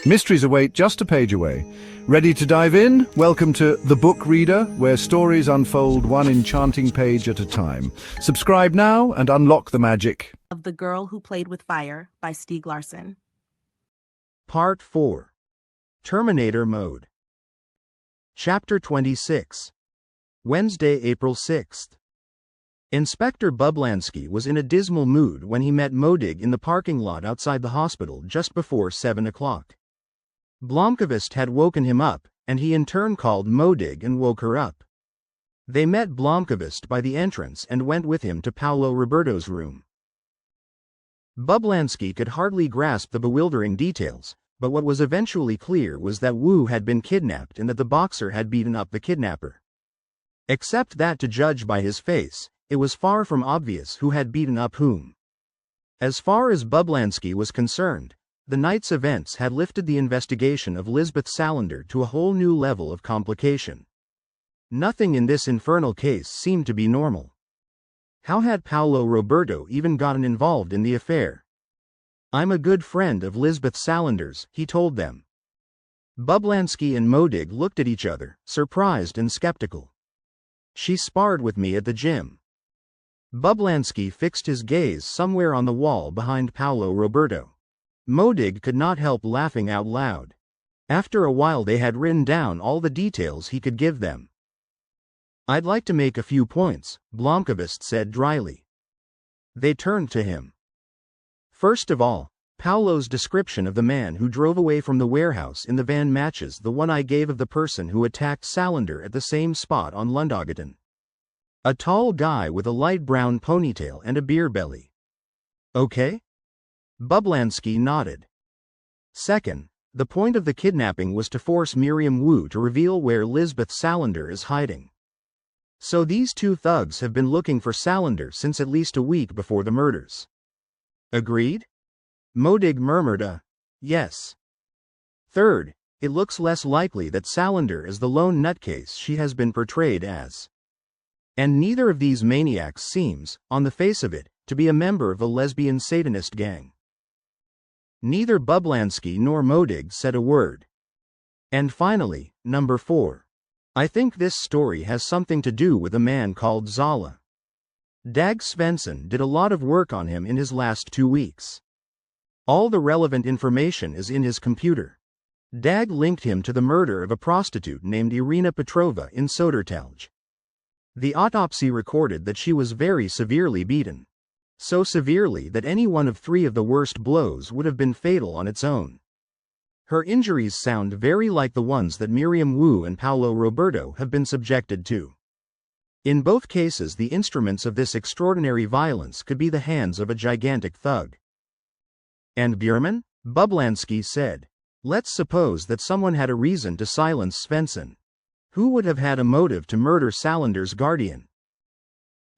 Mysteries await just a page away. Ready to dive in? Welcome to The Book Reader, where stories unfold one enchanting page at a time. Subscribe now and unlock the magic. Of The Girl Who Played with Fire by Stieg Larsson. Part 4. Terminator Mode. Chapter 26. Wednesday, April 6th. Inspector Bublansky was in a dismal mood when he met Modig in the parking lot outside the hospital just before 7 o'clock. Blomkvist had woken him up, and he in turn called Modig and woke her up. They met Blomkvist by the entrance and went with him to Paolo Roberto's room. Bublansky could hardly grasp the bewildering details, but what was eventually clear was that Wu had been kidnapped and that the boxer had beaten up the kidnapper. Except that, to judge by his face, it was far from obvious who had beaten up whom. As far as Bublansky was concerned, the night's events had lifted the investigation of Lisbeth Salander to a whole new level of complication. Nothing in this infernal case seemed to be normal. How had Paolo Roberto even gotten involved in the affair? "I'm a good friend of Lisbeth Salander's," he told them. Bublansky and Modig looked at each other, surprised and skeptical. "She sparred with me at the gym." Bublansky fixed his gaze somewhere on the wall behind Paolo Roberto. Modig could not help laughing out loud. After a while they had written down all the details he could give them. "I'd like to make a few points," Blomkvist said dryly. They turned to him. First of all, Paolo's description of the man who drove away from the warehouse in the van matches the one I gave of the person who attacked Salander at the same spot on Lundagatan. A tall guy with a light brown ponytail and a beer belly. Okay? Bublansky nodded. Second, the point of the kidnapping was to force Miriam Wu to reveal where Lisbeth Salander is hiding. So these two thugs have been looking for Salander since at least a week before the murders. Agreed? Modig murmured a yes. Third, it looks less likely that Salander is the lone nutcase she has been portrayed as. And neither of these maniacs seems, on the face of it, to be a member of a lesbian Satanist gang. Neither Bublansky nor Modig said a word. And finally, number 4. I think this story has something to do with a man called Zola. Dag Svensson did a lot of work on him in his last 2 weeks. All the relevant information is in his computer. Dag linked him to the murder of a prostitute named Irina Petrova in Sodertalj. The autopsy recorded that she was very severely beaten. So severely that any one of 3 of the worst blows would have been fatal on its own. Her injuries sound very like the ones that Miriam Wu and Paolo Roberto have been subjected to. In both cases, the instruments of this extraordinary violence could be the hands of a gigantic thug. And Björman? Bublansky said. Let's suppose that someone had a reason to silence Svensson. Who would have had a motive to murder Salander's guardian?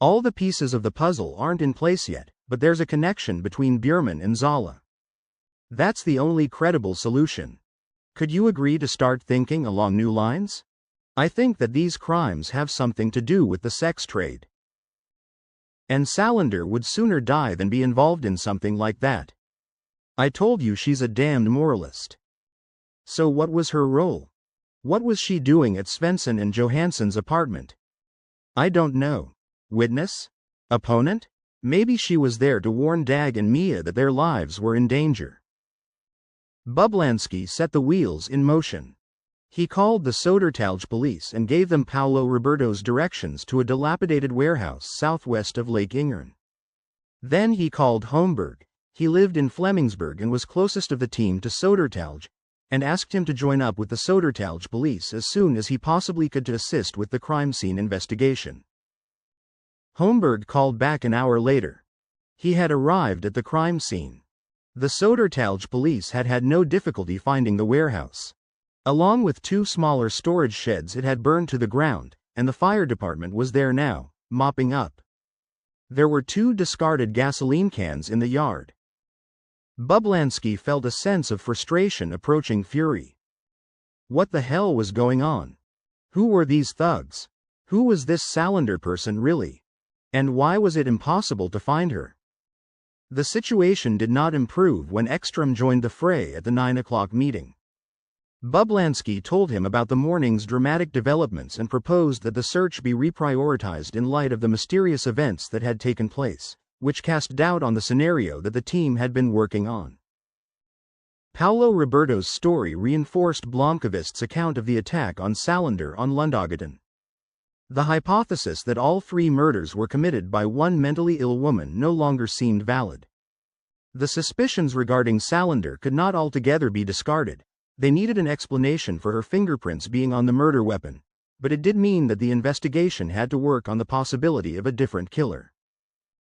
All the pieces of the puzzle aren't in place yet, but there's a connection between Björman and Zola. That's the only credible solution. Could you agree to start thinking along new lines? I think that these crimes have something to do with the sex trade. And Salander would sooner die than be involved in something like that. I told you she's a damned moralist. So what was her role? What was she doing at Svensson and Johansson's apartment? I don't know. Witness? Opponent? Maybe she was there to warn Dag and Mia that their lives were in danger. Bublansky set the wheels in motion. He called the Sodertalj police and gave them Paolo Roberto's directions to a dilapidated warehouse southwest of Lake Ingern. Then he called Holmberg. He lived in Flemingsberg and was closest of the team to Sodertalj, and asked him to join up with the Sodertalj police as soon as he possibly could to assist with the crime scene investigation. Holmberg called back an hour later. He had arrived at the crime scene. The Sodertalj police had had no difficulty finding the warehouse. Along with 2 smaller storage sheds, it had burned to the ground, and the fire department was there now, mopping up. There were 2 discarded gasoline cans in the yard. Bublansky felt a sense of frustration approaching fury. What the hell was going on? Who were these thugs? Who was this Salander person really? And why was it impossible to find her? The situation did not improve when Ekstrom joined the fray at the 9 o'clock meeting. Bublansky told him about the morning's dramatic developments and proposed that the search be reprioritized in light of the mysterious events that had taken place, which cast doubt on the scenario that the team had been working on. Paolo Roberto's story reinforced Blomkvist's account of the attack on Salander on Lundagaten. The hypothesis that all 3 murders were committed by one mentally ill woman no longer seemed valid. The suspicions regarding Salander could not altogether be discarded. They needed an explanation for her fingerprints being on the murder weapon, but it did mean that the investigation had to work on the possibility of a different killer.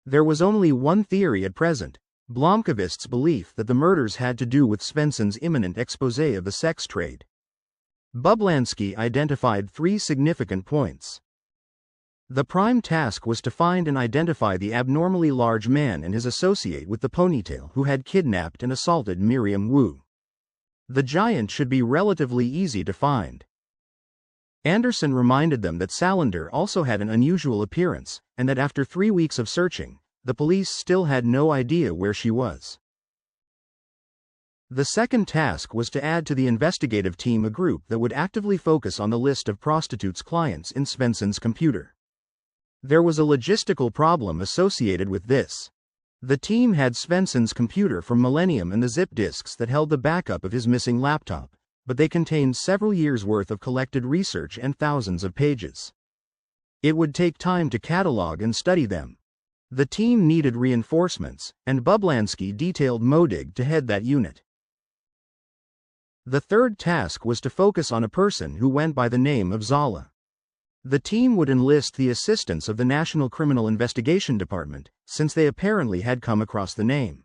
There was only one theory at present: Blomkvist's belief that the murders had to do with Svensson's imminent exposé of the sex trade. Bublansky identified 3 significant points. The prime task was to find and identify the abnormally large man and his associate with the ponytail who had kidnapped and assaulted Miriam Wu. The giant should be relatively easy to find. Anderson reminded them that Salander also had an unusual appearance, and that after 3 weeks of searching, the police still had no idea where she was. The second task was to add to the investigative team a group that would actively focus on the list of prostitutes' clients in Svensson's computer. There was a logistical problem associated with this. The team had Svensson's computer from Millennium and the zip disks that held the backup of his missing laptop, but they contained several years' worth of collected research and thousands of pages. It would take time to catalog and study them. The team needed reinforcements, and Bublansky detailed Modig to head that unit. The third task was to focus on a person who went by the name of Zala. The team would enlist the assistance of the National Criminal Investigation Department, since they apparently had come across the name.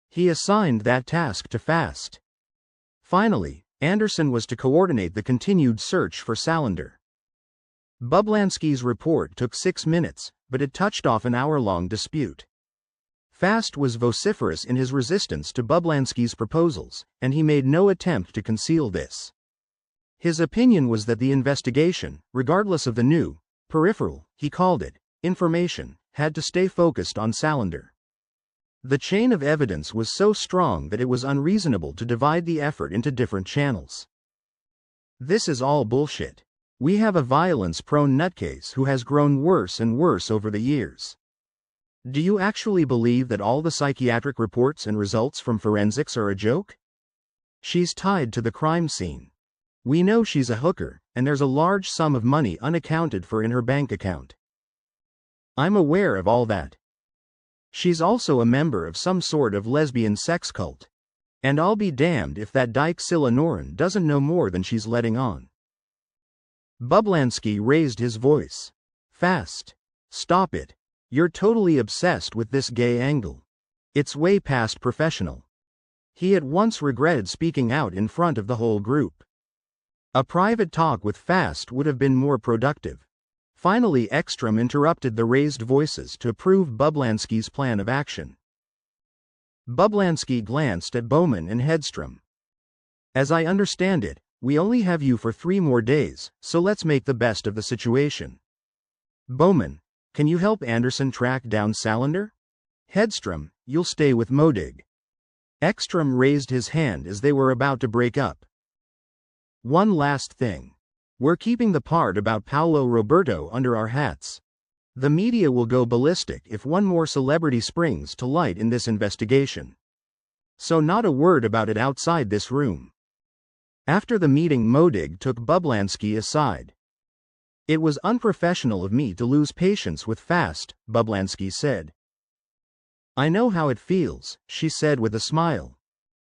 He assigned that task to Fast. Finally, Anderson was to coordinate the continued search for Salander. Bublansky's report took 6 minutes, but it touched off an hour-long dispute. Fast was vociferous in his resistance to Bublansky's proposals, and he made no attempt to conceal this. His opinion was that the investigation, regardless of the new, peripheral, he called it, information, had to stay focused on Salander. The chain of evidence was so strong that it was unreasonable to divide the effort into different channels. This is all bullshit. We have a violence-prone nutcase who has grown worse and worse over the years. Do you actually believe that all the psychiatric reports and results from forensics are a joke? She's tied to the crime scene. We know she's a hooker, and there's a large sum of money unaccounted for in her bank account. I'm aware of all that. She's also a member of some sort of lesbian sex cult. And I'll be damned if that dyke Silla Noren doesn't know more than she's letting on. Bublansky raised his voice. Fast. Stop it. You're totally obsessed with this gay angle. It's way past professional. He at once regretted speaking out in front of the whole group. A private talk with Fast would have been more productive. Finally, Ekstrom interrupted the raised voices to approve Bublansky's plan of action. Bublansky glanced at Bowman and Hedstrom. As I understand it, we only have you for 3 more days, so let's make the best of the situation. Bowman, can you help Anderson track down Salander? Hedstrom, you'll stay with Modig. Ekstrom raised his hand as they were about to break up. One last thing. We're keeping the part about Paolo Roberto under our hats. The media will go ballistic if one more celebrity springs to light in this investigation. So not a word about it outside this room. After the meeting, Modig took Bublansky aside. It was unprofessional of me to lose patience with Fast, Bublansky said. I know how it feels, she said with a smile.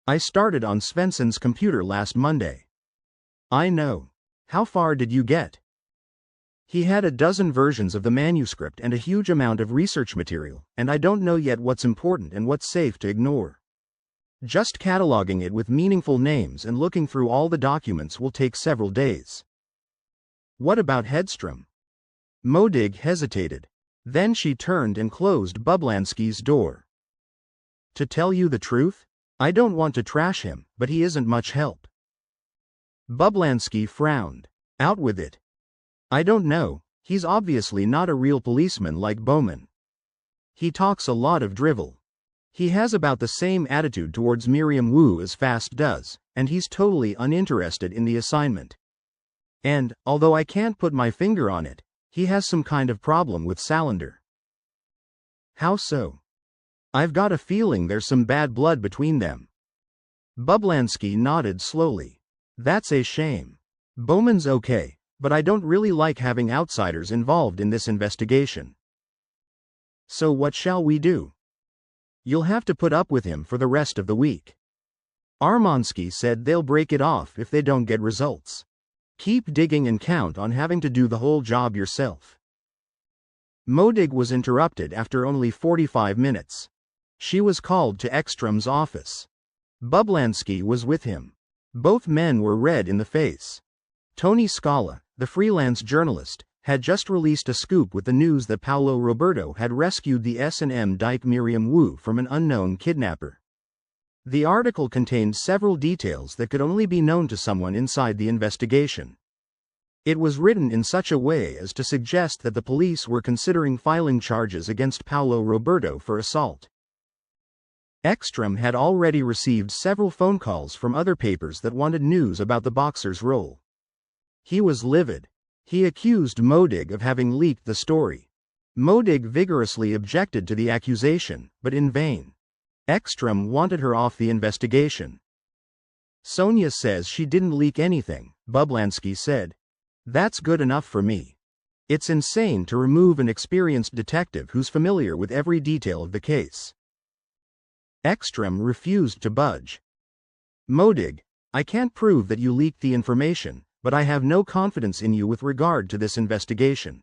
I started on Svensson's computer last Monday. I know. How far did you get? He had a dozen versions of the manuscript and a huge amount of research material, and I don't know yet what's important and what's safe to ignore. Just cataloging it with meaningful names and looking through all the documents will take several days. What about Hedstrom? Modig hesitated. Then she turned and closed Bublansky's door. To tell you the truth, I don't want to trash him, but he isn't much help. Bublansky frowned. Out with it. I don't know, he's obviously not a real policeman like Bowman. He talks a lot of drivel. He has about the same attitude towards Miriam Wu as Fast does, and he's totally uninterested in the assignment. And, although I can't put my finger on it, he has some kind of problem with Salander. How so? I've got a feeling there's some bad blood between them. Bublansky nodded slowly. That's a shame. Bowman's okay, but I don't really like having outsiders involved in this investigation. So what shall we do? You'll have to put up with him for the rest of the week. Armansky said they'll break it off if they don't get results. Keep digging and count on having to do the whole job yourself. Modig was interrupted after only 45 minutes. She was called to Ekstrom's office. Bublansky was with him. Both men were red in the face. Tony Scala, the freelance journalist, had just released a scoop with the news that Paolo Roberto had rescued the S&M dyke Miriam Wu from an unknown kidnapper. The article contained several details that could only be known to someone inside the investigation. It was written in such a way as to suggest that the police were considering filing charges against Paolo Roberto for assault. Ekstrom had already received several phone calls from other papers that wanted news about the boxer's role. He was livid. He accused Modig of having leaked the story. Modig vigorously objected to the accusation, but in vain. Ekstrom wanted her off the investigation. Sonia says she didn't leak anything, Bublansky said. That's good enough for me. It's insane to remove an experienced detective who's familiar with every detail of the case. Ekstrom refused to budge. Modig, I can't prove that you leaked the information, but I have no confidence in you with regard to this investigation.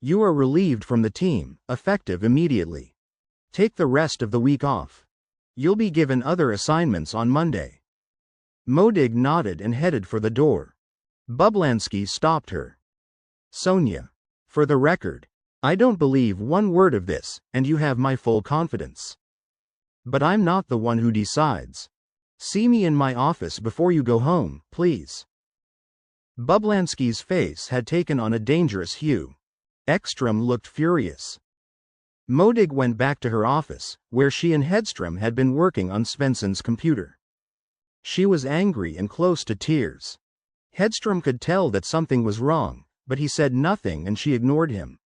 You are relieved from the team, effective immediately. Take the rest of the week off. You'll be given other assignments on Monday. Modig nodded and headed for the door. Bublansky stopped her. Sonia, for the record, I don't believe one word of this, and you have my full confidence. But I'm not the one who decides. See me in my office before you go home, please. Bublansky's face had taken on a dangerous hue. Ekstrom looked furious. Modig went back to her office, where she and Hedstrom had been working on Svensson's computer. She was angry and close to tears. Hedstrom could tell that something was wrong, but he said nothing and she ignored him.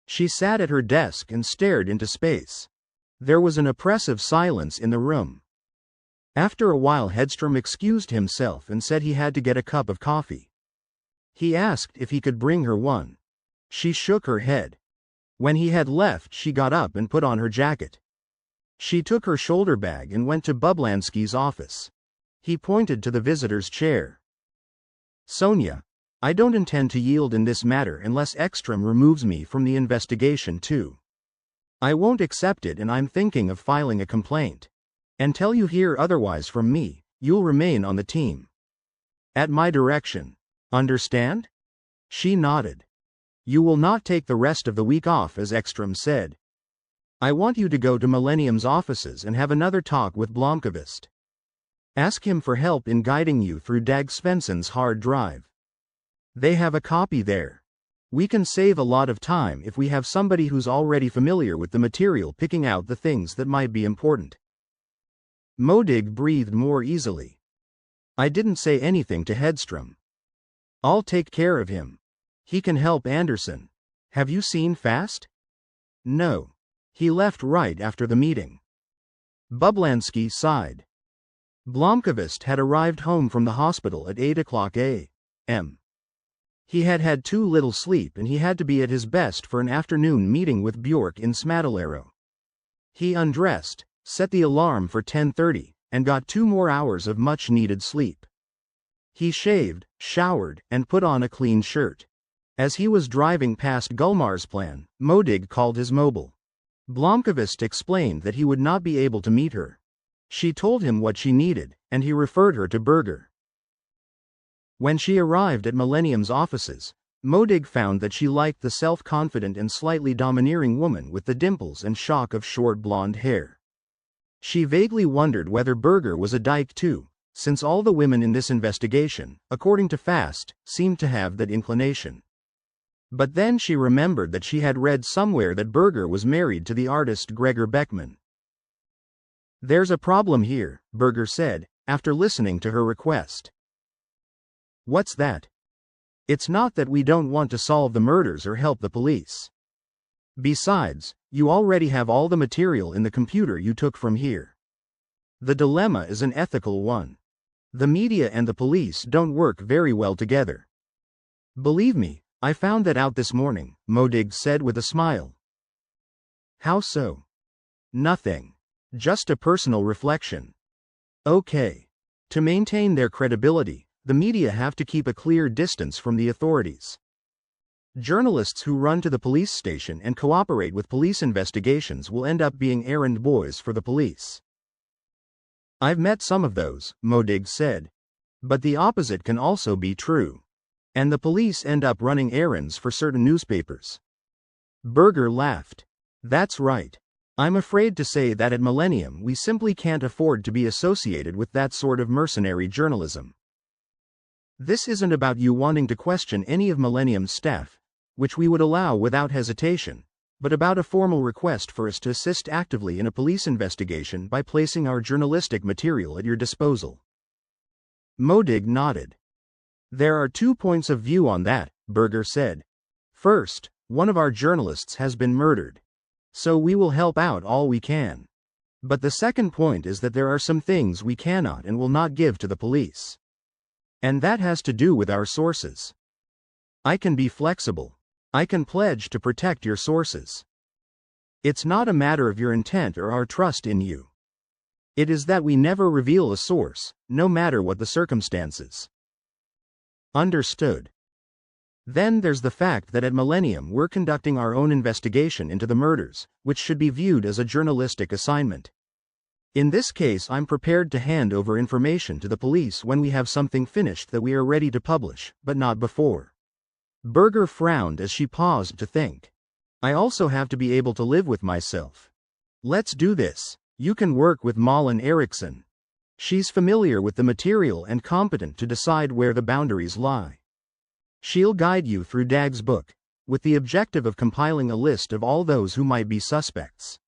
She sat at her desk and stared into space. There was an oppressive silence in the room. After a while Hedstrom excused himself and said he had to get a cup of coffee. He asked if he could bring her one. She shook her head. When he had left, she got up and put on her jacket. She took her shoulder bag and went to Bublansky's office. He pointed to the visitor's chair. Sonia, I don't intend to yield in this matter unless Ekstrom removes me from the investigation too. I won't accept it and I'm thinking of filing a complaint. Until you hear otherwise from me, you'll remain on the team. At my direction. Understand? She nodded. You will not take the rest of the week off, as Ekstrom said. I want you to go to Millennium's offices and have another talk with Blomkvist. Ask him for help in guiding you through Dag Svensson's hard drive. They have a copy there. We can save a lot of time if we have somebody who's already familiar with the material picking out the things that might be important. Modig breathed more easily. I didn't say anything to Hedstrom. I'll take care of him. He can help Anderson. Have you seen Fast? No. He left right after the meeting. Bublansky sighed. Blomkvist had arrived home from the hospital at 8 o'clock a.m. He had had too little sleep and he had to be at his best for an afternoon meeting with Björk in Smadalero. He undressed, set the alarm for 10:30, and got 2 more hours of much-needed sleep. He shaved, showered, and put on a clean shirt. As he was driving past Gulmarsplan, Modig called his mobile. Blomkvist explained that he would not be able to meet her. She told him what she needed, and he referred her to Berger. When she arrived at Millennium's offices, Modig found that she liked the self-confident and slightly domineering woman with the dimples and shock of short blonde hair. She vaguely wondered whether Berger was a dyke too, since all the women in this investigation, according to Fast, seemed to have that inclination. But then she remembered that she had read somewhere that Berger was married to the artist Gregor Beckman. There's a problem here, Berger said, after listening to her request. What's that? It's not that we don't want to solve the murders or help the police. Besides, you already have all the material in the computer you took from here. The dilemma is an ethical one. The media and the police don't work very well together. Believe me, I found that out this morning, Modig said with a smile. How so? Nothing. Just a personal reflection. Okay. To maintain their credibility, the media have to keep a clear distance from the authorities. Journalists who run to the police station and cooperate with police investigations will end up being errand boys for the police. I've met some of those, Modig said. But the opposite can also be true. And the police end up running errands for certain newspapers. Berger laughed. That's right. I'm afraid to say that at Millennium we simply can't afford to be associated with that sort of mercenary journalism. This isn't about you wanting to question any of Millennium's staff, which we would allow without hesitation, but about a formal request for us to assist actively in a police investigation by placing our journalistic material at your disposal. Modig nodded. There are 2 points of view on that, Berger said. First, one of our journalists has been murdered. So we will help out all we can. But the second point is that there are some things we cannot and will not give to the police. And that has to do with our sources. I can be flexible. I can pledge to protect your sources. It's not a matter of your intent or our trust in you. It is that we never reveal a source, no matter what the circumstances. Understood. Then there's the fact that at Millennium we're conducting our own investigation into the murders, which should be viewed as a journalistic assignment. In this case, I'm prepared to hand over information to the police when we have something finished that we are ready to publish, but not before. Berger frowned as she paused to think. I also have to be able to live with myself. Let's do this. You can work with Malin Eriksson. She's familiar with the material and competent to decide where the boundaries lie. She'll guide you through Dag's book, with the objective of compiling a list of all those who might be suspects.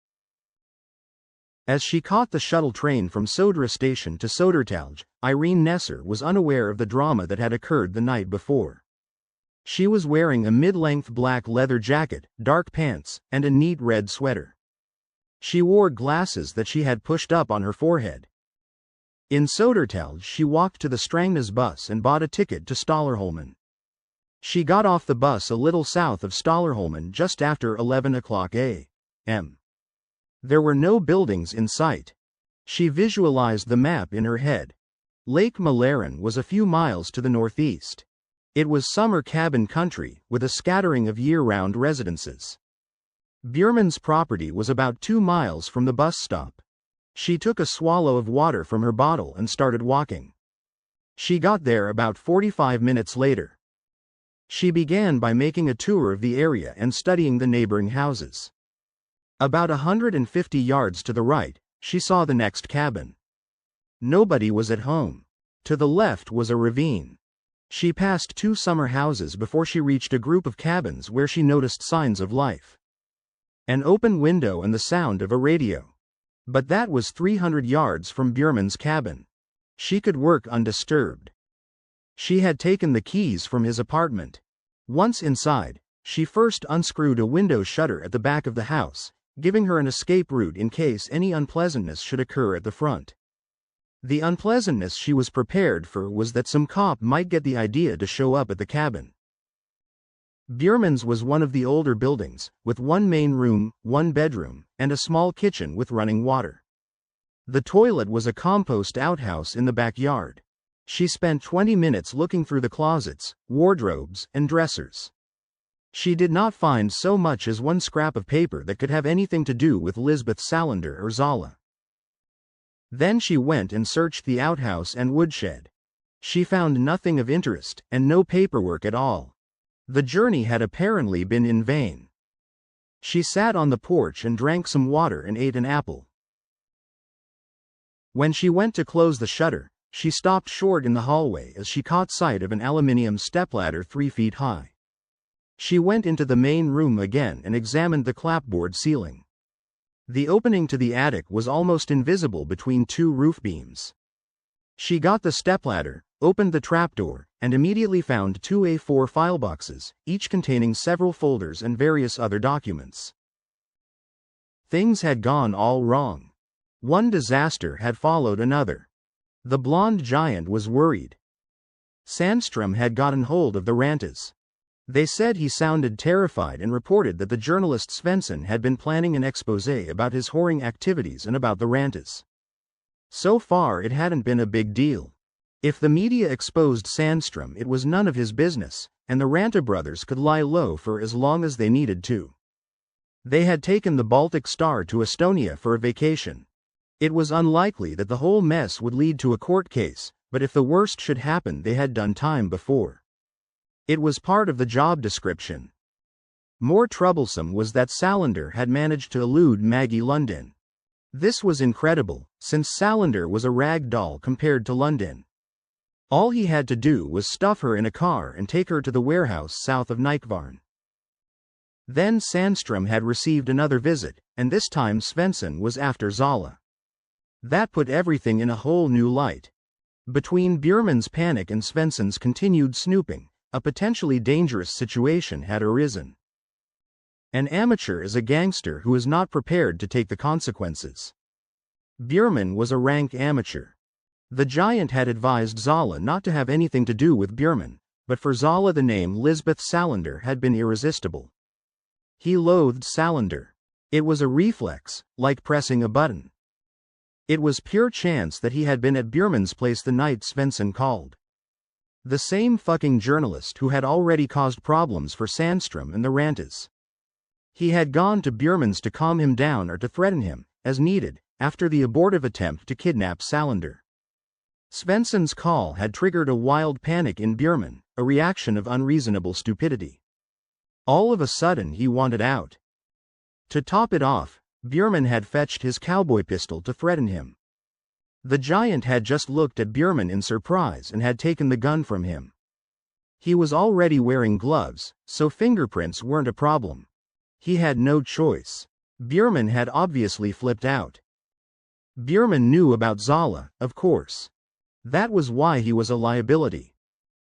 As she caught the shuttle train from Södra station to Södertälje, Irene Nesser was unaware of the drama that had occurred the night before. She was wearing a mid-length black leather jacket, dark pants, and a neat red sweater. She wore glasses that she had pushed up on her forehead. In Södertälje she walked to the Strängnäs bus and bought a ticket to Stallerholmen. She got off the bus a little south of Stallerholmen just after 11 o'clock a.m. There were no buildings in sight. She visualized the map in her head. Lake Mälaren was a few miles to the northeast. It was summer cabin country, with a scattering of year-round residences. Bjurman's property was about 2 miles from the bus stop. She took a swallow of water from her bottle and started walking. She got there about 45 minutes later. She began by making a tour of the area and studying the neighboring houses. About 150 yards to the right, she saw the next cabin. Nobody was at home. To the left was a ravine. She passed 2 summer houses before she reached a group of cabins where she noticed signs of life. An open window and the sound of a radio. But that was 300 yards from Bjurman's cabin. She could work undisturbed. She had taken the keys from his apartment. Once inside, she first unscrewed a window shutter at the back of the house, giving her an escape route in case any unpleasantness should occur at the front. The unpleasantness she was prepared for was that some cop might get the idea to show up at the cabin. Bjurman's was one of the older buildings, with 1 main room, 1 bedroom, and a small kitchen with running water. The toilet was a compost outhouse in the backyard. She spent 20 minutes looking through the closets, wardrobes, and dressers. She did not find so much as 1 scrap of paper that could have anything to do with Lisbeth Salander or Zala. Then she went and searched the outhouse and woodshed. She found nothing of interest, and no paperwork at all. The journey had apparently been in vain. She sat on the porch and drank some water and ate an apple. When she went to close the shutter, she stopped short in the hallway as she caught sight of an aluminium stepladder 3 feet high. She went into the main room again and examined the clapboard ceiling. The opening to the attic was almost invisible between two roof beams. She got the stepladder, opened the trapdoor, and immediately found two A4 file boxes, each containing several folders and various other documents. Things had gone all wrong. One disaster had followed another. The blonde giant was worried. Sandstrom had gotten hold of the Rantas. They said he sounded terrified and reported that the journalist Svensson had been planning an exposé about his whoring activities and about the Rantas. So far it hadn't been a big deal. If the media exposed Sandstrom, it was none of his business, and the Ranta brothers could lie low for as long as they needed to. They had taken the Baltic Star to Estonia for a vacation. It was unlikely that the whole mess would lead to a court case, but if the worst should happen, they had done time before. It was part of the job description. More troublesome was that Salander had managed to elude Maggie Lundin. This was incredible, since Salander was a rag doll compared to Lundin. All he had to do was stuff her in a car and take her to the warehouse south of Nykvarn. Then Sandstrom had received another visit, and this time Svensson was after Zala. That put everything in a whole new light. Between Bjurman's panic and Svensson's continued snooping, a potentially dangerous situation had arisen. An amateur is a gangster who is not prepared to take the consequences. Bjurman was a rank amateur. The giant had advised Zala not to have anything to do with Bjurman, but for Zala the name Lisbeth Salander had been irresistible. He loathed Salander. It was a reflex, like pressing a button. It was pure chance that he had been at Bjurman's place the night Svensson called. The same fucking journalist who had already caused problems for Sandstrom and the Rantas. He had gone to Bjurman's to calm him down or to threaten him, as needed, after the abortive attempt to kidnap Salander. Svensson's call had triggered a wild panic in Bjurman, a reaction of unreasonable stupidity. All of a sudden he wanted out. To top it off, Bjurman had fetched his cowboy pistol to threaten him. The giant had just looked at Bjurman in surprise and had taken the gun from him. He was already wearing gloves, so fingerprints weren't a problem. He had no choice. Bjurman had obviously flipped out. Bjurman knew about Zala, of course. That was why he was a liability.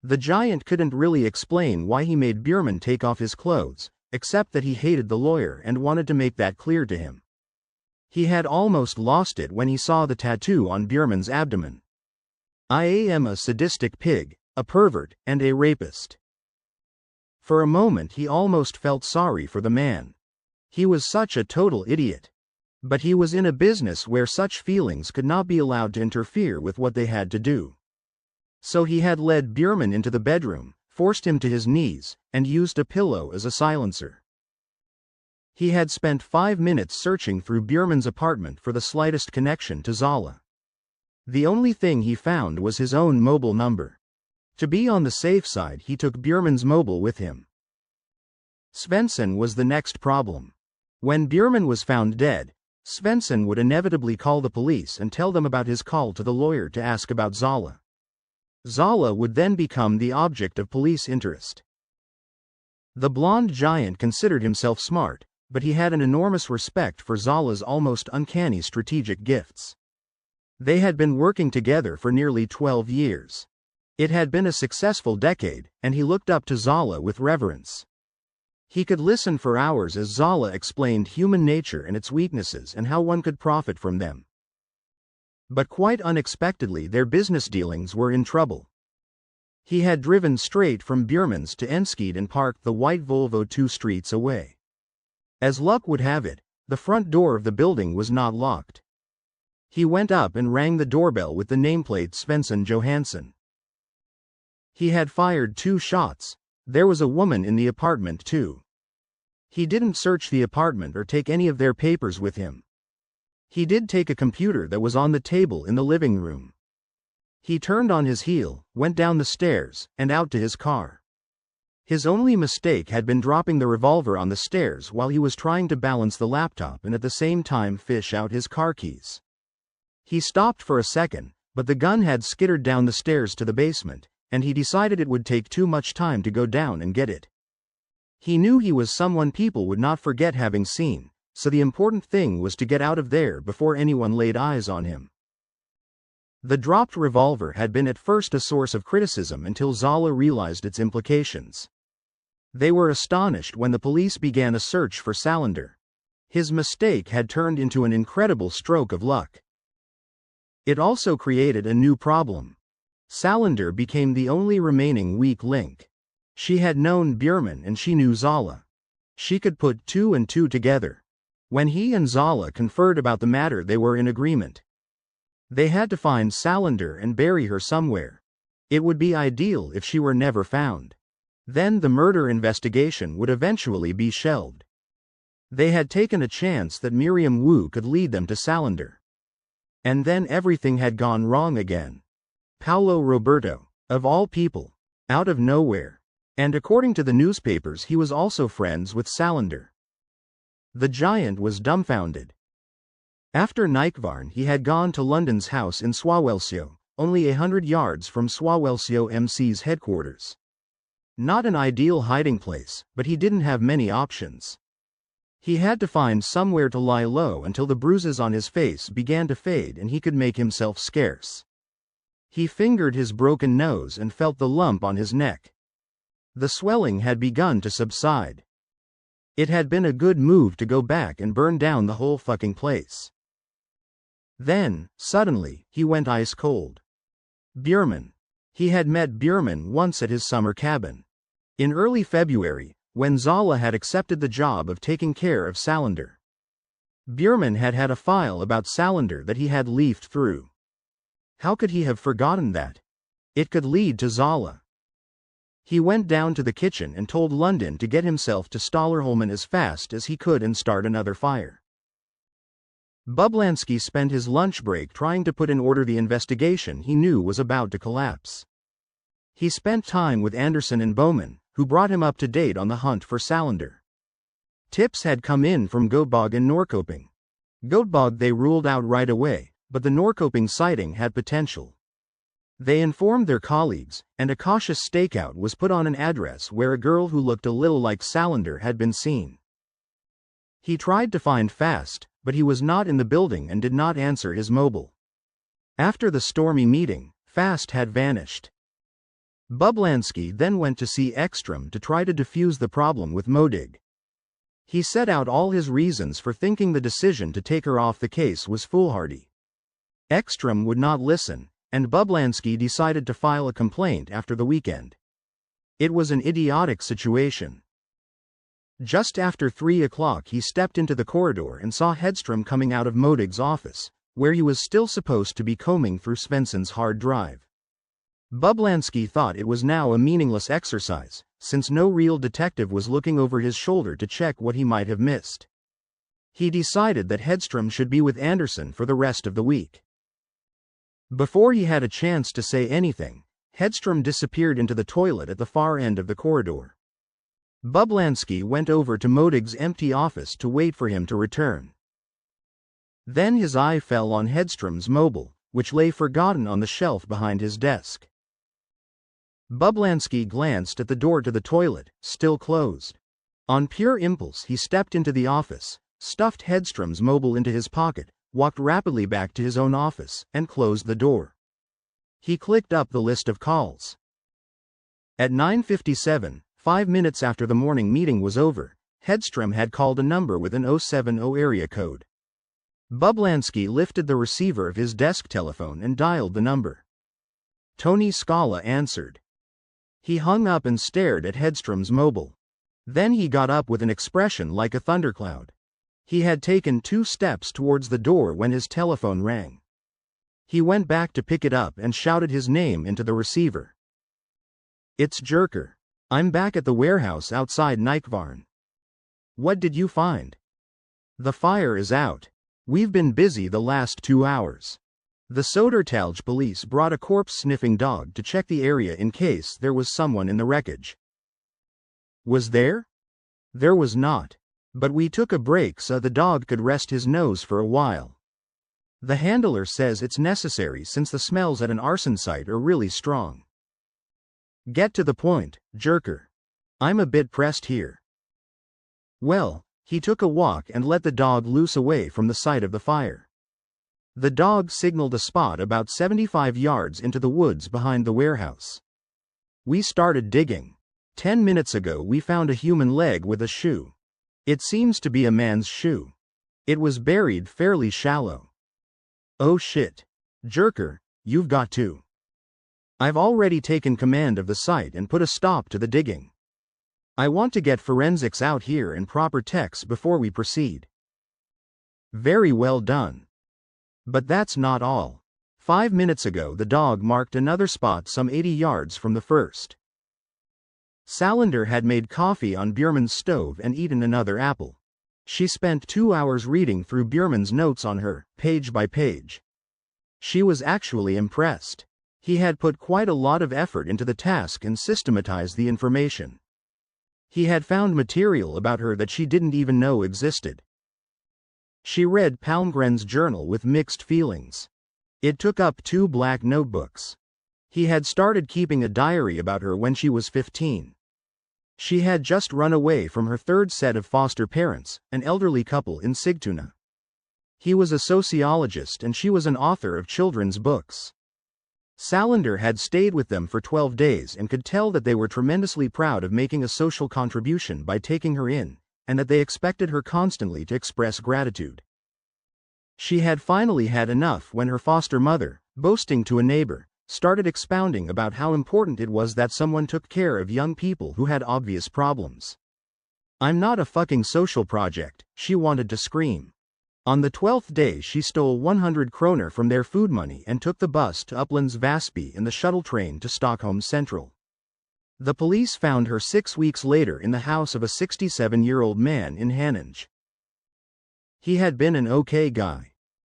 The giant couldn't really explain why he made Bjurman take off his clothes, except that he hated the lawyer and wanted to make that clear to him. He had almost lost it when he saw the tattoo on Bjurman's abdomen. I am a sadistic pig, a pervert, and a rapist. For a moment he almost felt sorry for the man. He was such a total idiot. But he was in a business where such feelings could not be allowed to interfere with what they had to do. So he had led Bjurman into the bedroom, forced him to his knees, and used a pillow as a silencer. He had spent 5 minutes searching through Bjurman's apartment for the slightest connection to Zala. The only thing he found was his own mobile number. To be on the safe side, he took Bjurman's mobile with him. Svensson was the next problem. When Bjurman was found dead, Svensson would inevitably call the police and tell them about his call to the lawyer to ask about Zala. Zala would then become the object of police interest. The blonde giant considered himself smart, but he had an enormous respect for Zala's almost uncanny strategic gifts. They had been working together for nearly 12 years. It had been a successful decade, and he looked up to Zala with reverence. He could listen for hours as Zala explained human nature and its weaknesses and how one could profit from them. But quite unexpectedly their business dealings were in trouble. He had driven straight from Bjurman's to Enskede and parked the white Volvo 2 streets away. As luck would have it, the front door of the building was not locked. He went up and rang the doorbell with the nameplate Svensson Johansson. He had fired 2 shots. There was a woman in the apartment too. He didn't search the apartment or take any of their papers with him. He did take a computer that was on the table in the living room. He turned on his heel, went down the stairs, and out to his car. His only mistake had been dropping the revolver on the stairs while he was trying to balance the laptop and at the same time fish out his car keys. He stopped for a second, but the gun had skittered down the stairs to the basement, and he decided it would take too much time to go down and get it. He knew he was someone people would not forget having seen, so the important thing was to get out of there before anyone laid eyes on him. The dropped revolver had been at first a source of criticism until Zola realized its implications. They were astonished when the police began a search for Salander. His mistake had turned into an incredible stroke of luck. It also created a new problem. Salander became the only remaining weak link. She had known Bierman and she knew Zola. She could put two and two together. When he and Zola conferred about the matter, they were in agreement. They had to find Salander and bury her somewhere. It would be ideal if she were never found. Then the murder investigation would eventually be shelved. They had taken a chance that Miriam Wu could lead them to Salander. And then everything had gone wrong again. Paolo Roberto, of all people, out of nowhere. And according to the newspapers, he was also friends with Salander. The giant was dumbfounded. After Nykvarn, he had gone to London's house in Swawelsio, only 100 yards from Swawelsio MC's headquarters. Not an ideal hiding place, but he didn't have many options. He had to find somewhere to lie low until the bruises on his face began to fade and he could make himself scarce. He fingered his broken nose and felt the lump on his neck. The swelling had begun to subside. It had been a good move to go back and burn down the whole fucking place. Then, suddenly, he went ice cold. Bierman. He had met Bierman once at his summer cabin. In early February, when Zola had accepted the job of taking care of Salander. Bierman had had a file about Salander that he had leafed through. How could he have forgotten that? It could lead to Zola. He went down to the kitchen and told London to get himself to Stallerholmen as fast as he could and start another fire. Bublansky spent his lunch break trying to put in order the investigation he knew was about to collapse. He spent time with Anderson and Bowman, who brought him up to date on the hunt for Salander. Tips had come in from Goatbog and Norrköping. Goatbog they ruled out right away, but the Norrköping sighting had potential. They informed their colleagues, and a cautious stakeout was put on an address where a girl who looked a little like Salander had been seen. He tried to find Fast, but he was not in the building and did not answer his mobile. After the stormy meeting, Fast had vanished. Bublansky then went to see Ekstrom to try to defuse the problem with Modig. He set out all his reasons for thinking the decision to take her off the case was foolhardy. Ekstrom would not listen, and Bublansky decided to file a complaint after the weekend. It was an idiotic situation. Just after 3 o'clock he stepped into the corridor and saw Hedstrom coming out of Modig's office, where he was still supposed to be combing through Svensson's hard drive. Bublansky thought it was now a meaningless exercise, since no real detective was looking over his shoulder to check what he might have missed. He decided that Hedstrom should be with Anderson for the rest of the week. Before he had a chance to say anything, Hedstrom disappeared into the toilet at the far end of the corridor. Bublansky went over to Modig's empty office to wait for him to return. Then his eye fell on Hedstrom's mobile, which lay forgotten on the shelf behind his desk. Bublansky glanced at the door to the toilet, still closed. On pure impulse he stepped into the office, stuffed Hedstrom's mobile into his pocket, walked rapidly back to his own office, and closed the door. He clicked up the list of calls. At 9:57, 5 minutes after the morning meeting was over, Hedstrom had called a number with an 070 area code. Bublansky lifted the receiver of his desk telephone and dialed the number. Tony Scala answered. He hung up and stared at Hedstrom's mobile. Then he got up with an expression like a thundercloud. He had taken 2 steps towards the door when his telephone rang. He went back to pick it up and shouted his name into the receiver. It's Jerker. I'm back at the warehouse outside Nykvarn. What did you find? The fire is out. We've been busy the last 2 hours. The Södertälje police brought a corpse-sniffing dog to check the area in case there was someone in the wreckage. Was there? There was not. But we took a break so the dog could rest his nose for a while. The handler says it's necessary since the smells at an arson site are really strong. Get to the point, Jerker. I'm a bit pressed here. Well, He took a walk and let the dog loose away from the site of the fire. The dog signaled a spot about 75 yards into the woods behind the warehouse. We started digging. 10 minutes ago we found a human leg with a shoe. It seems to be a man's shoe. It was buried fairly shallow. Oh shit. Jerker, you've got to. I've already taken command of the site and put a stop to the digging. I want to get forensics out here and proper techs before we proceed. Very well done. But that's not all. 5 minutes ago the dog marked another spot some 80 yards from the first. Salander had made coffee on Björman's stove and eaten another apple. She spent 2 hours reading through Björman's notes on her, page by page. She was actually impressed. He had put quite a lot of effort into the task and systematized the information. He had found material about her that she didn't even know existed. She read Palmgren's journal with mixed feelings. It took up 2 black notebooks. He had started keeping a diary about her when she was 15. She had just run away from her third set of foster parents, an elderly couple in Sigtuna. He was a sociologist and she was an author of children's books. Salander had stayed with them for 12 days and could tell that they were tremendously proud of making a social contribution by taking her in, and that they expected her constantly to express gratitude. She had finally had enough when her foster mother, boasting to a neighbor, started expounding about how important it was that someone took care of young people who had obvious problems. "I'm not a fucking social project," she wanted to scream. On the 12th day she stole 100 kroner from their food money and took the bus to Upplands Väsby and the shuttle train to Stockholm Central. The police found her 6 weeks later in the house of a 67-year-old man in Haninge. He had been an okay guy.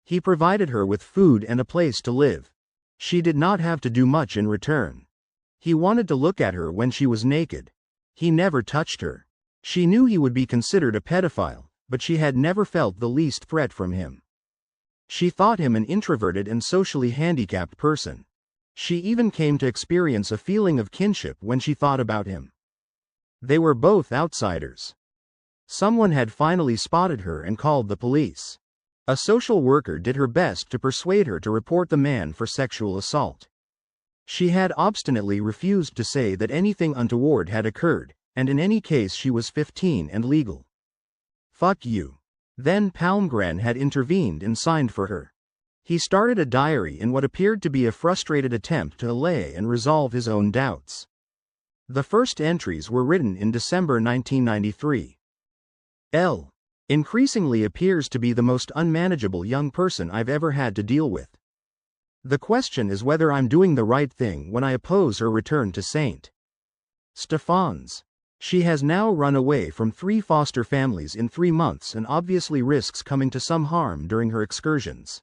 He provided her with food and a place to live. She did not have to do much in return. He wanted to look at her when she was naked. He never touched her. She knew he would be considered a pedophile, but she had never felt the least threat from him. She thought him an introverted and socially handicapped person. She even came to experience a feeling of kinship when she thought about him. They were both outsiders. Someone had finally spotted her and called the police. A social worker did her best to persuade her to report the man for sexual assault. She had obstinately refused to say that anything untoward had occurred, and in any case she was 15 and legal. Fuck you. Then Palmgren had intervened and signed for her. He started a diary in what appeared to be a frustrated attempt to allay and resolve his own doubts. The first entries were written in December 1993. L. Increasingly appears to be the most unmanageable young person I've ever had to deal with. The question is whether I'm doing the right thing when I oppose her return to St. Stefan's. She has now run away from 3 foster families in 3 months and obviously risks coming to some harm during her excursions.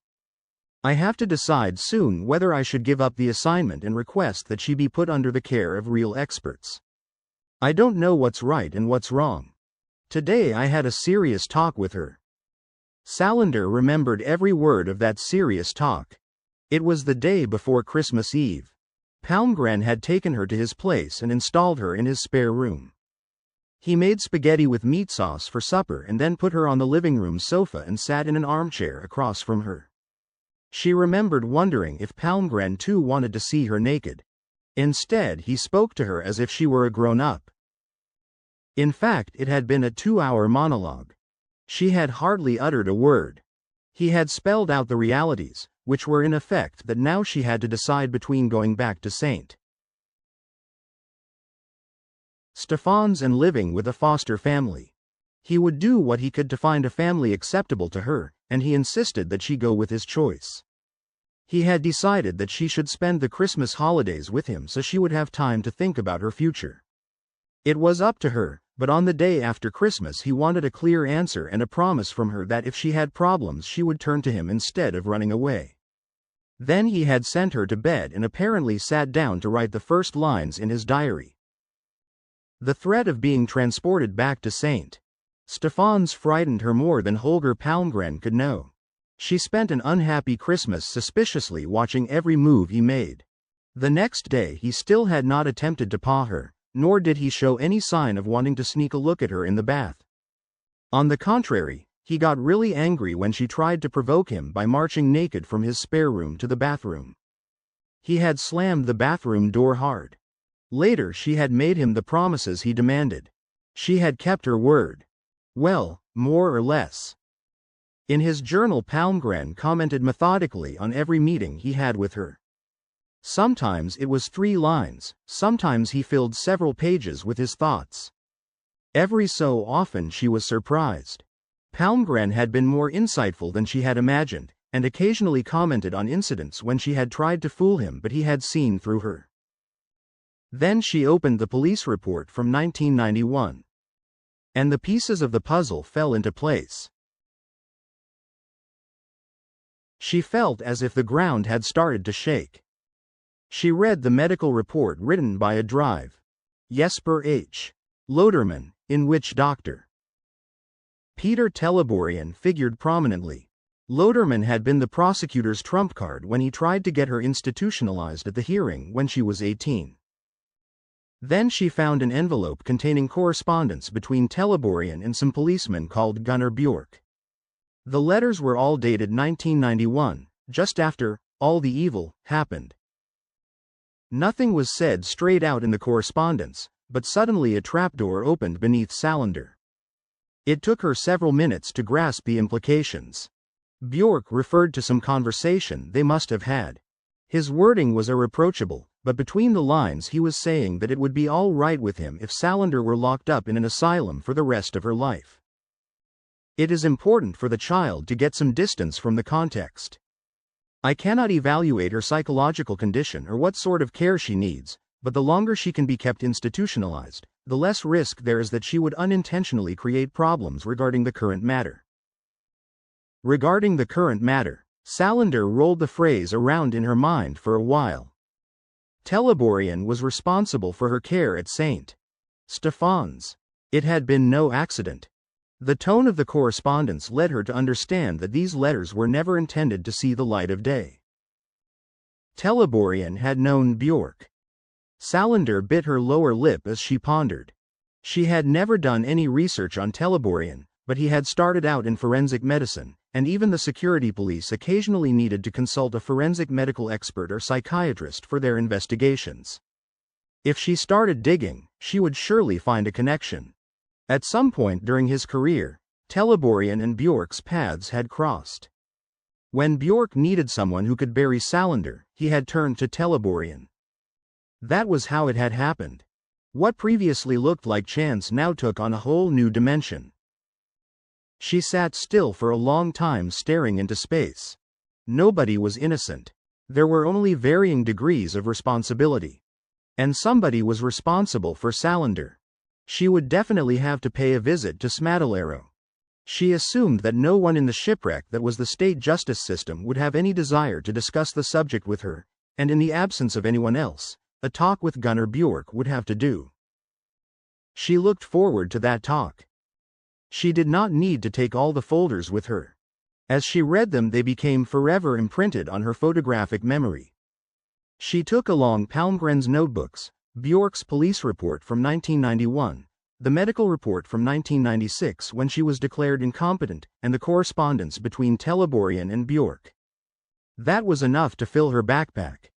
I have to decide soon whether I should give up the assignment and request that she be put under the care of real experts. I don't know what's right and what's wrong. Today I had a serious talk with her. Salander remembered every word of that serious talk. It was the day before Christmas Eve. Palmgren had taken her to his place and installed her in his spare room. He made spaghetti with meat sauce for supper and then put her on the living room sofa and sat in an armchair across from her. She remembered wondering if Palmgren too wanted to see her naked. Instead, he spoke to her as if she were a grown-up. In fact, it had been a 2-hour monologue. She had hardly uttered a word. He had spelled out the realities, which were in effect that now she had to decide between going back to St. Stefan's and living with a foster family. He would do what he could to find a family acceptable to her, and he insisted that she go with his choice. He had decided that she should spend the Christmas holidays with him so she would have time to think about her future. It was up to her, but on the day after Christmas he wanted a clear answer and a promise from her that if she had problems she would turn to him instead of running away. Then he had sent her to bed and apparently sat down to write the first lines in his diary. The threat of being transported back to St. Stefan's frightened her more than Holger Palmgren could know. She spent an unhappy Christmas suspiciously watching every move he made. The next day he still had not attempted to paw her, nor did he show any sign of wanting to sneak a look at her in the bath. On the contrary, he got really angry when she tried to provoke him by marching naked from his spare room to the bathroom. He had slammed the bathroom door hard. Later she had made him the promises he demanded. She had kept her word. Well, more or less. In his journal, Palmgren commented methodically on every meeting he had with her. Sometimes it was 3 lines, sometimes he filled several pages with his thoughts. Every so often she was surprised. Palmgren had been more insightful than she had imagined, and occasionally commented on incidents when she had tried to fool him, but he had seen through her. Then she opened the police report from 1991. And the pieces of the puzzle fell into place. She felt as if the ground had started to shake. She read the medical report written by a Jesper H. Loderman, in which Dr. Peter Teleborian figured prominently. Loderman had been the prosecutor's trump card when he tried to get her institutionalized at the hearing when she was 18. Then she found an envelope containing correspondence between Teleborian and some policemen called Gunnar Bjork. The letters were all dated 1991, just after all the evil happened. Nothing was said straight out in the correspondence, but suddenly a trapdoor opened beneath Salander. It took her several minutes to grasp the implications. Bjork referred to some conversation they must have had. His wording was irreproachable, but between the lines he was saying that it would be all right with him if Salander were locked up in an asylum for the rest of her life. It is important for the child to get some distance from the context. I cannot evaluate her psychological condition or what sort of care she needs, but the longer she can be kept institutionalized, the less risk there is that she would unintentionally create problems regarding the current matter. Regarding the current matter, Salander rolled the phrase around in her mind for a while. Teleborian was responsible for her care at St. Stephan's. It had been no accident. The tone of the correspondence led her to understand that these letters were never intended to see the light of day. Teleborian had known Bjork. Salander bit her lower lip as she pondered. She had never done any research on Teleborian, but he had started out in forensic medicine, and even the security police occasionally needed to consult a forensic medical expert or psychiatrist for their investigations. If she started digging, she would surely find a connection. At some point during his career, Teleborian and Bjork's paths had crossed. When Bjork needed someone who could bury Salander, he had turned to Teleborian. That was how it had happened. What previously looked like chance now took on a whole new dimension. She sat still for a long time staring into space. Nobody was innocent. There were only varying degrees of responsibility. And somebody was responsible for Salander. She would definitely have to pay a visit to Smadalero. She assumed that no one in the shipwreck that was the state justice system would have any desire to discuss the subject with her, and in the absence of anyone else, a talk with Gunnar Bjork would have to do. She looked forward to that talk. She did not need to take all the folders with her. As she read them, they became forever imprinted on her photographic memory. She took along Palmgren's notebooks, Bjork's police report from 1991, the medical report from 1996 when she was declared incompetent, and the correspondence between Teleborian and Bjork. That was enough to fill her backpack.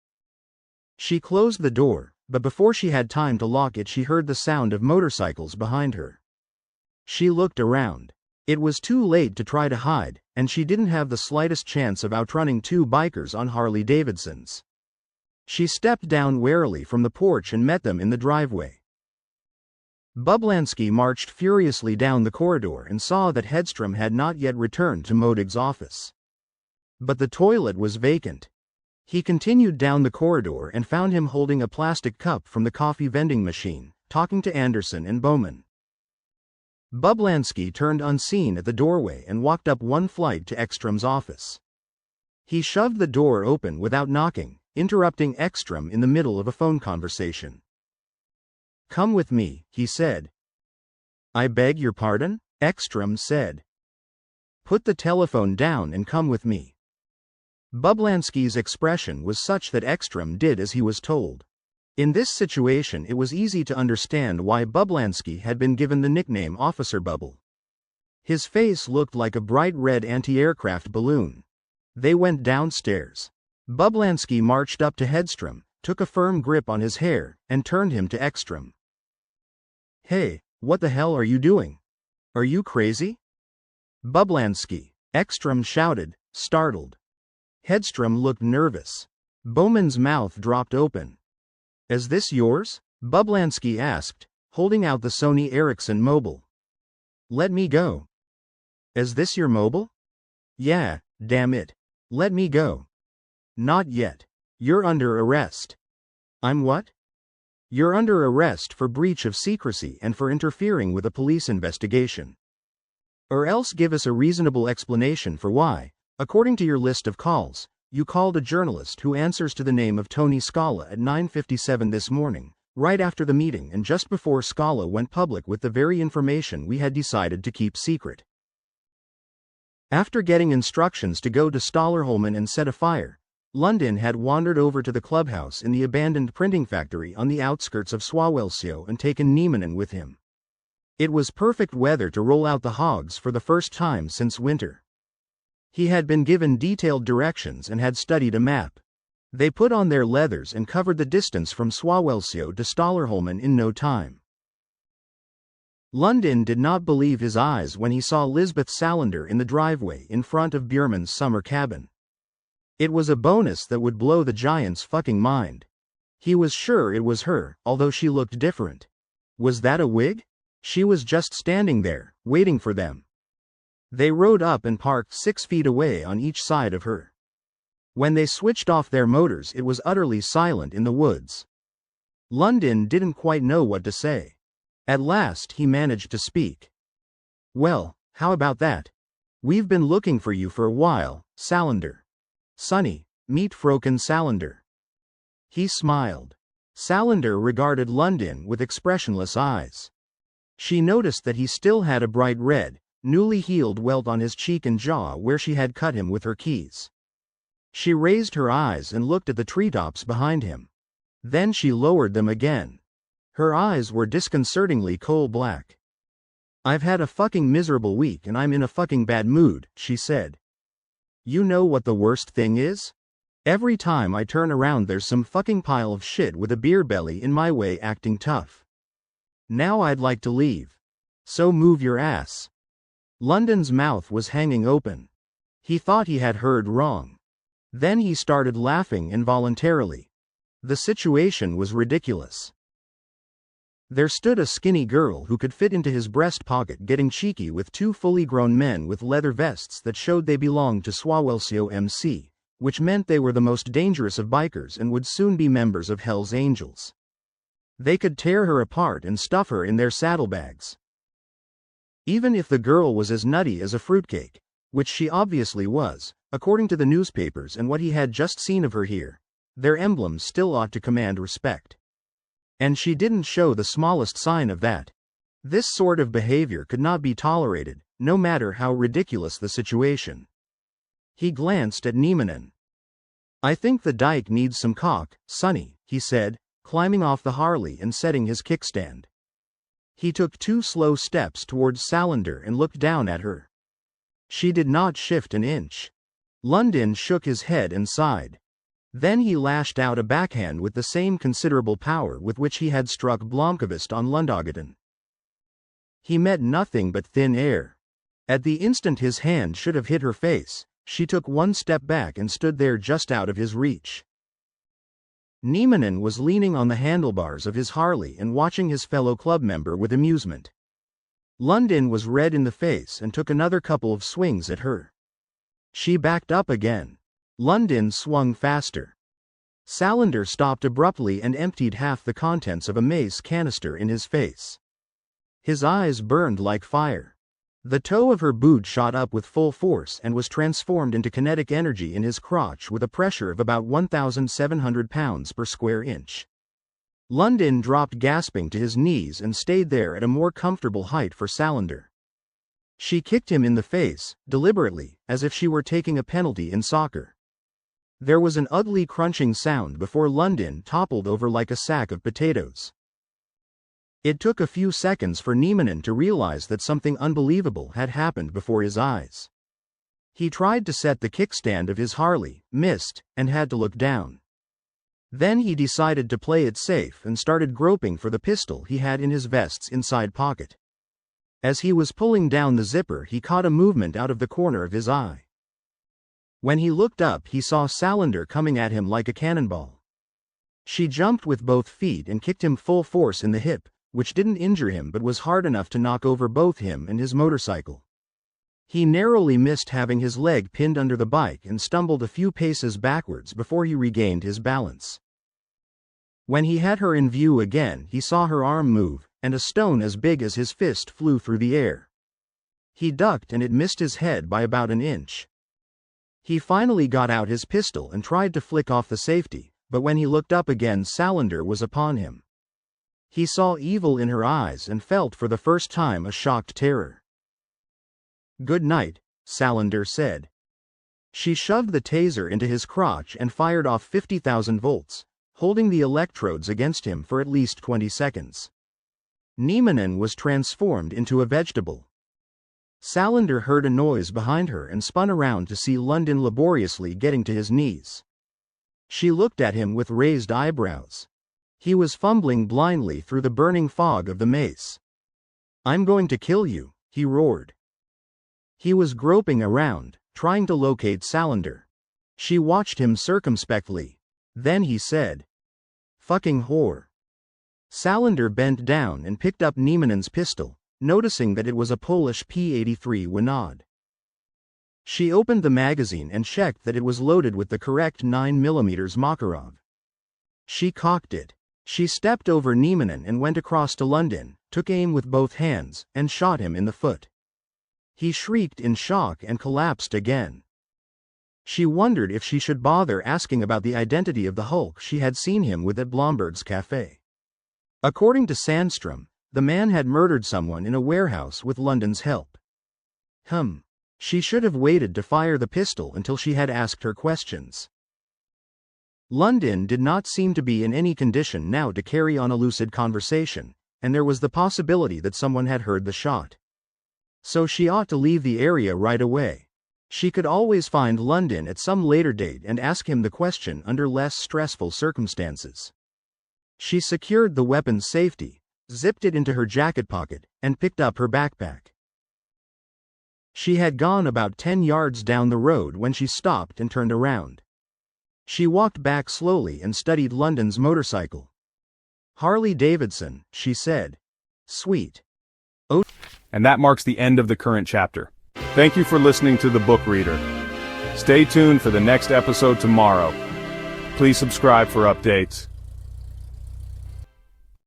She closed the door, but before she had time to lock it, she heard the sound of motorcycles behind her. She looked around. It was too late to try to hide, and she didn't have the slightest chance of outrunning 2 bikers on Harley-Davidsons. She stepped down warily from the porch and met them in the driveway. Bublansky marched furiously down the corridor and saw that Hedstrom had not yet returned to Modig's office. But the toilet was vacant. He continued down the corridor and found him holding a plastic cup from the coffee vending machine, talking to Anderson and Bowman. Bublansky turned unseen at the doorway and walked up 1 flight to Ekstrom's office. He shoved the door open without knocking, interrupting Ekstrom in the middle of a phone conversation. "Come with me," he said. "I beg your pardon?" Ekstrom said. "Put the telephone down and come with me." Bublansky's expression was such that Ekstrom did as he was told. In this situation, it was easy to understand why Bublansky had been given the nickname Officer Bubble. His face looked like a bright red anti-aircraft balloon. They went downstairs. Bublansky marched up to Hedstrom, took a firm grip on his hair, and turned him to Ekstrom. "Hey, what the hell are you doing? Are you crazy?" "Bublansky," Ekstrom shouted, startled. Hedstrom looked nervous. Bowman's mouth dropped open. "Is this yours?" Bublansky asked, holding out the Sony Ericsson mobile. "Let me go." "Is this your mobile?" "Yeah, damn it. Let me go." "Not yet. You're under arrest." "I'm what?" "You're under arrest for breach of secrecy and for interfering with a police investigation. Or else give us a reasonable explanation for why, according to your list of calls, you called a journalist who answers to the name of Tony Scala at 9:57 this morning, right after the meeting and just before Scala went public with the very information we had decided to keep secret." After getting instructions to go to Stallerholmen and set a fire, Lundin had wandered over to the clubhouse in the abandoned printing factory on the outskirts of Swawelsio and taken Niemanen with him. It was perfect weather to roll out the hogs for the first time since winter. He had been given detailed directions and had studied a map. They put on their leathers and covered the distance from Swawelsio to Stallerholmen in no time. Lundin did not believe his eyes when he saw Lisbeth Salander in the driveway in front of Björman's summer cabin. It was a bonus that would blow the giant's fucking mind. He was sure it was her, although she looked different. Was that a wig? She was just standing there, waiting for them. They rode up and parked 6 feet away on each side of her. When they switched off their motors, it was utterly silent in the woods. Lundin didn't quite know what to say. At last he managed to speak. "Well, how about that? We've been looking for you for a while, Salander. Sonny, meet Fröken Salander." He smiled. Salander regarded Lundin with expressionless eyes. She noticed that he still had a bright red, newly healed welt on his cheek and jaw where she had cut him with her keys. She raised her eyes and looked at the treetops behind him. Then she lowered them again. Her eyes were disconcertingly coal-black. "I've had a fucking miserable week and I'm in a fucking bad mood," she said. "You know what the worst thing is? Every time I turn around there's some fucking pile of shit with a beer belly in my way acting tough. Now I'd like to leave. So move your ass." Lundin's mouth was hanging open. He thought he had heard wrong. Then he started laughing involuntarily. The situation was ridiculous. There stood a skinny girl who could fit into his breast pocket getting cheeky with 2 fully grown men with leather vests that showed they belonged to Swawelsio MC, which meant they were the most dangerous of bikers and would soon be members of Hell's Angels. They could tear her apart and stuff her in their saddlebags. Even if the girl was as nutty as a fruitcake, which she obviously was, according to the newspapers and what he had just seen of her here, their emblems still ought to command respect. And she didn't show the smallest sign of that. This sort of behavior could not be tolerated, no matter how ridiculous the situation. He glanced at Niemanen. "I think the dike needs some caulk, Sonny," he said, climbing off the Harley and setting his kickstand. He took 2 slow steps towards Salander and looked down at her. She did not shift an inch. Lundin shook his head and sighed. Then he lashed out a backhand with the same considerable power with which he had struck Blomkvist on Lundagaten. He met nothing but thin air. At the instant his hand should have hit her face, she took 1 step back and stood there just out of his reach. Niemanen was leaning on the handlebars of his Harley and watching his fellow club member with amusement. Lundin was red in the face and took another couple of swings at her. She backed up again. Lundin swung faster. Salander stopped abruptly and emptied half the contents of a mace canister in his face. His eyes burned like fire. The toe of her boot shot up with full force and was transformed into kinetic energy in his crotch with a pressure of about 1,700 pounds per square inch. Lundin dropped gasping to his knees and stayed there at a more comfortable height for Salander. She kicked him in the face, deliberately, as if she were taking a penalty in soccer. There was an ugly crunching sound before Lundin toppled over like a sack of potatoes. It took a few seconds for Niemanen to realize that something unbelievable had happened before his eyes. He tried to set the kickstand of his Harley, missed, and had to look down. Then he decided to play it safe and started groping for the pistol he had in his vest's inside pocket. As he was pulling down the zipper, he caught a movement out of the corner of his eye. When he looked up, he saw Salander coming at him like a cannonball. She jumped with both feet and kicked him full force in the hip, which didn't injure him but was hard enough to knock over both him and his motorcycle. He narrowly missed having his leg pinned under the bike and stumbled a few paces backwards before he regained his balance. When he had her in view again, he saw her arm move, and a stone as big as his fist flew through the air. He ducked and it missed his head by about an inch. He finally got out his pistol and tried to flick off the safety, but when he looked up again, Salander was upon him. He saw evil in her eyes and felt for the first time a shocked terror. "Good night," Salander said. She shoved the taser into his crotch and fired off 50,000 volts, holding the electrodes against him for at least 20 seconds. Niemanen was transformed into a vegetable. Salander heard a noise behind her and spun around to see London laboriously getting to his knees. She looked at him with raised eyebrows. He was fumbling blindly through the burning fog of the mace. "I'm going to kill you," he roared. He was groping around, trying to locate Salander. She watched him circumspectly. Then he said, "Fucking whore." Salander bent down and picked up Niemanen's pistol, noticing that it was a Polish P83 Winod. She opened the magazine and checked that it was loaded with the correct 9mm Makarov. She cocked it. She stepped over Niemanen and went across to London, took aim with both hands, and shot him in the foot. He shrieked in shock and collapsed again. She wondered if she should bother asking about the identity of the Hulk she had seen him with at Blomberg's cafe. According to Sandstrom, the man had murdered someone in a warehouse with London's help. She should have waited to fire the pistol until she had asked her questions. London did not seem to be in any condition now to carry on a lucid conversation, and there was the possibility that someone had heard the shot. So she ought to leave the area right away. She could always find London at some later date and ask him the question under less stressful circumstances. She secured the weapon's safety, zipped it into her jacket pocket, and picked up her backpack. She had gone about 10 yards down the road when she stopped and turned around. She walked back slowly and studied London's motorcycle. "Harley Davidson," she said. "Sweet." And that marks the end of the current chapter. Thank you for listening to The Book Reader. Stay tuned for the next episode tomorrow. Please subscribe for updates.